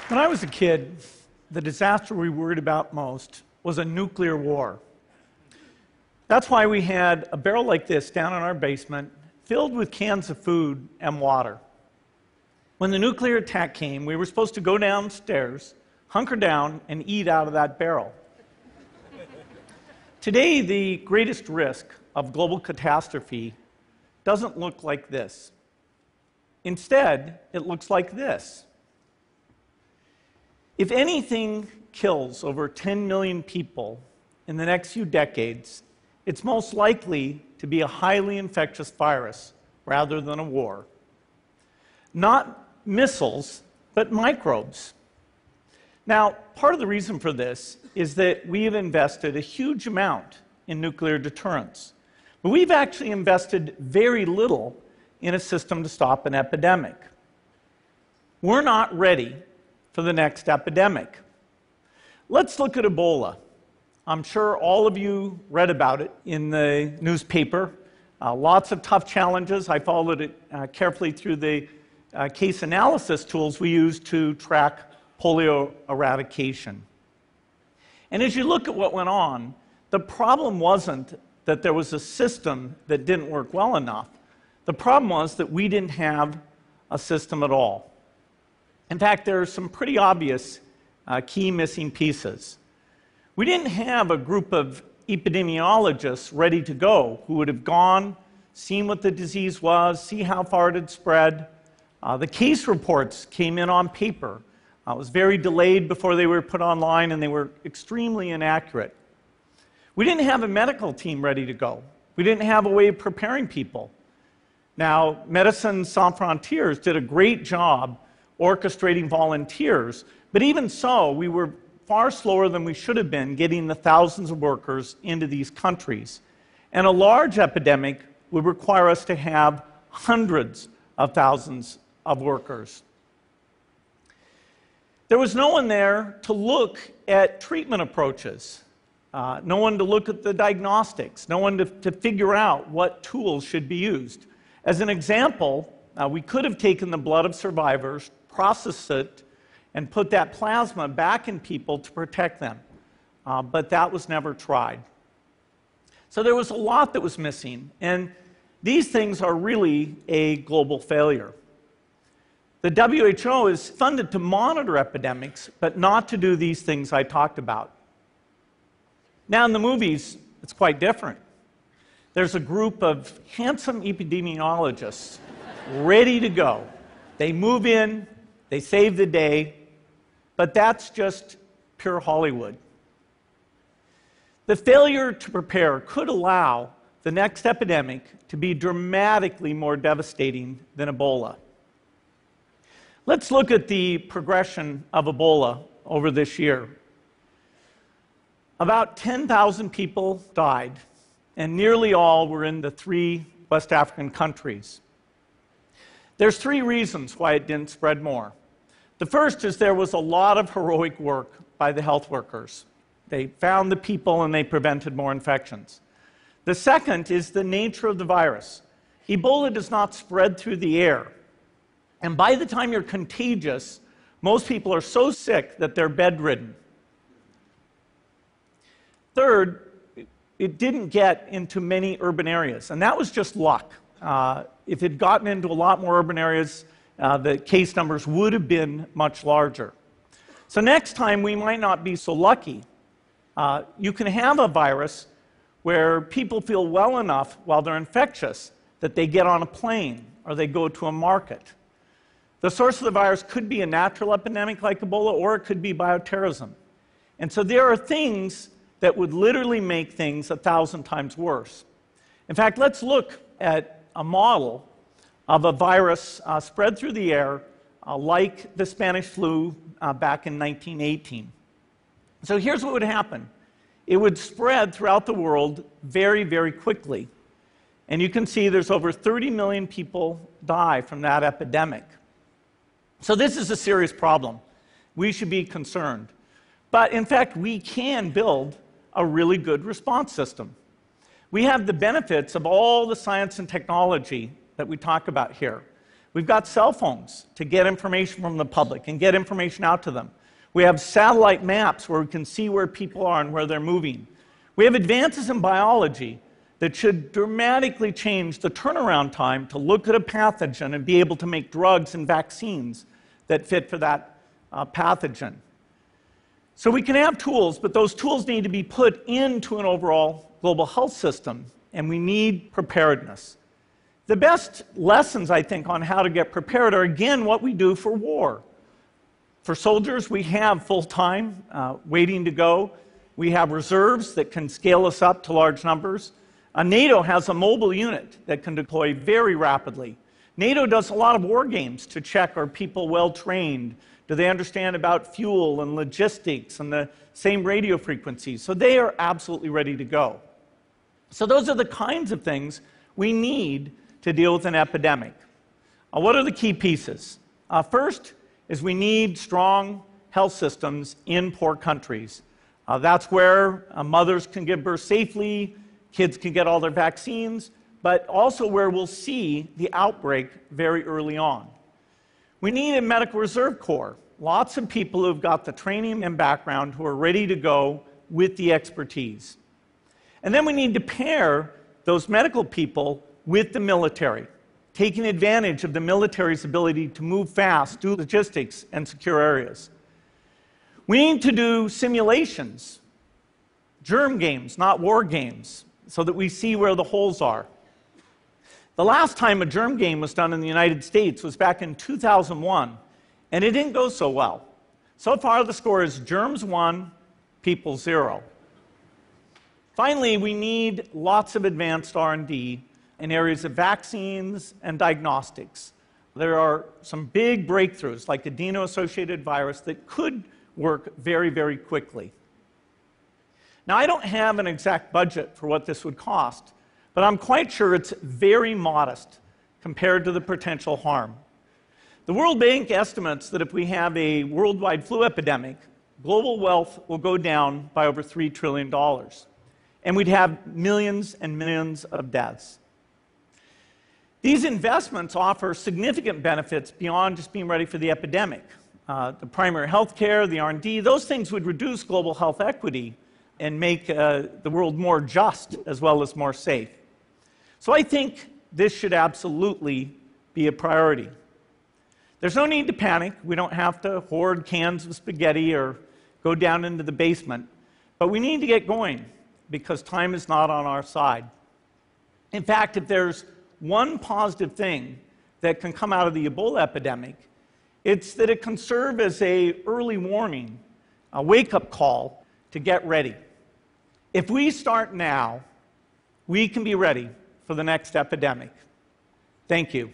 When I was a kid, the disaster we worried about most was a nuclear war. That's why we had a barrel like this down in our basement, filled with cans of food and water. When the nuclear attack came, we were supposed to go downstairs, hunker down, and eat out of that barrel. Today, the greatest risk of global catastrophe doesn't look like this. Instead, it looks like this. If anything kills over 10 million people in the next few decades, it's most likely to be a highly infectious virus rather than a war. Not missiles, but microbes. Now, part of the reason for this is that we have invested a huge amount in nuclear deterrence, but we've actually invested very little in a system to stop an epidemic. We're not ready for the next epidemic. Let's look at Ebola. I'm sure all of you read about it in the newspaper. Lots of tough challenges. I followed it carefully through the case analysis tools we use to track polio eradication. And as you look at what went on, the problem wasn't that there was a system that didn't work well enough. The problem was that we didn't have a system at all. In fact, there are some pretty obvious key missing pieces. We didn't have a group of epidemiologists ready to go who would have gone, seen what the disease was, see how far it had spread. The case reports came in on paper. It was very delayed before they were put online, and they were extremely inaccurate. We didn't have a medical team ready to go. We didn't have a way of preparing people. Now, Médecins Sans Frontières did a great job orchestrating volunteers, but even so, we were far slower than we should have been getting the thousands of workers into these countries. And a large epidemic would require us to have hundreds of thousands of workers. There was no one there to look at treatment approaches, no one to look at the diagnostics, no one to figure out what tools should be used. As an example, we could have taken the blood of survivors, processed it, and put that plasma back in people to protect them. But that was never tried. So there was a lot that was missing, and these things are really a global failure. The WHO is funded to monitor epidemics, but not to do these things I talked about. Now, in the movies, it's quite different. There's a group of handsome epidemiologists ready to go. They move in, they save the day, but that's just pure Hollywood. The failure to prepare could allow the next epidemic to be dramatically more devastating than Ebola. Let's look at the progression of Ebola over this year. About 10,000 people died, and nearly all were in the 3 West African countries. There's 3 reasons why it didn't spread more. The first is there was a lot of heroic work by the health workers. They found the people and they prevented more infections. The second is the nature of the virus. Ebola does not spread through the air. And by the time you're contagious, most people are so sick that they're bedridden. Third, it didn't get into many urban areas, and that was just luck. If it had gotten into a lot more urban areas, the case numbers would have been much larger. So next time, we might not be so lucky. You can have a virus where people feel well enough while they're infectious that they get on a plane or they go to a market. The source of the virus could be a natural epidemic like Ebola, or it could be bioterrorism. And so there are things that would literally make things 1,000 times worse. In fact, let's look at a model of a virus spread through the air like the Spanish flu back in 1918. So here's what would happen. It would spread throughout the world very, very quickly. And you can see there's over 30 million people die from that epidemic. So this is a serious problem. We should be concerned. But in fact, we can build a really good response system. We have the benefits of all the science and technology that we talk about here. We've got cell phones to get information from the public and get information out to them. We have satellite maps where we can see where people are and where they're moving. We have advances in biology that should dramatically change the turnaround time to look at a pathogen and be able to make drugs and vaccines that fit for that pathogen. So we can have tools, but those tools need to be put into an overall global health system, and we need preparedness. The best lessons, I think, on how to get prepared are, again, what we do for war. For soldiers, we have full-time waiting to go. We have reserves that can scale us up to large numbers. NATO has a mobile unit that can deploy very rapidly. NATO does a lot of war games to check, are people well-trained? Do they understand about fuel and logistics and the same radio frequencies? So they are absolutely ready to go. So those are the kinds of things we need to deal with an epidemic. What are the key pieces? First is we need strong health systems in poor countries. That's where mothers can give birth safely, kids can get all their vaccines, but also where we'll see the outbreak very early on. We need a medical reserve corps. Lots of people who've got the training and background who are ready to go with the expertise. And then we need to pair those medical people with the military, taking advantage of the military's ability to move fast, do logistics, and secure areas. We need to do simulations, germ games, not war games, so that we see where the holes are. The last time a germ game was done in the United States was back in 2001, and it didn't go so well. So far, the score is germs 1, people 0. Finally, we need lots of advanced R&D in areas of vaccines and diagnostics. There are some big breakthroughs, like adeno-associated virus, that could work very, very quickly. Now, I don't have an exact budget for what this would cost, but I'm quite sure it's very modest compared to the potential harm. The World Bank estimates that if we have a worldwide flu epidemic, global wealth will go down by over $3 trillion, and we'd have millions and millions of deaths. These investments offer significant benefits beyond just being ready for the epidemic. The primary health care, the R&D, those things would reduce global health equity and make the world more just as well as more safe. So I think this should absolutely be a priority. There's no need to panic. We don't have to hoard cans of spaghetti or go down into the basement. But we need to get going because time is not on our side. In fact, if there's one positive thing that can come out of the Ebola epidemic, it's that it can serve as an early warning, a wake-up call to get ready. If we start now, we can be ready for the next epidemic. Thank you.